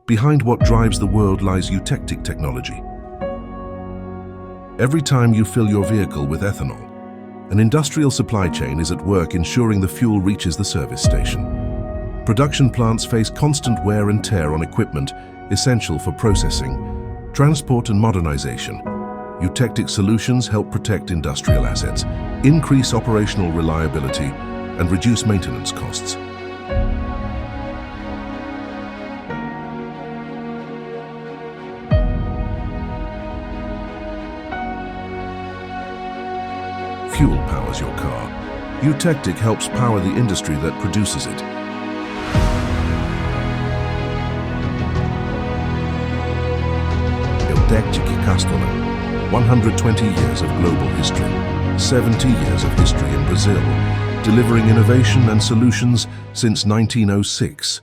Behind what drives the world lies Eutectic technology. Every time you fill your vehicle with ethanol, an industrial supply chain is at work ensuring the fuel reaches the service station. Production plants face constant wear and tear on equipment essential for processing, transport and modernization. Eutectic solutions help protect industrial assets, increase operational reliability, and reduce maintenance costs. Fuel powers your car. Eutectic helps power the industry that produces it. Eutectic 120 years of global history, 70 years of history in Brazil, delivering innovation and solutions since 1906.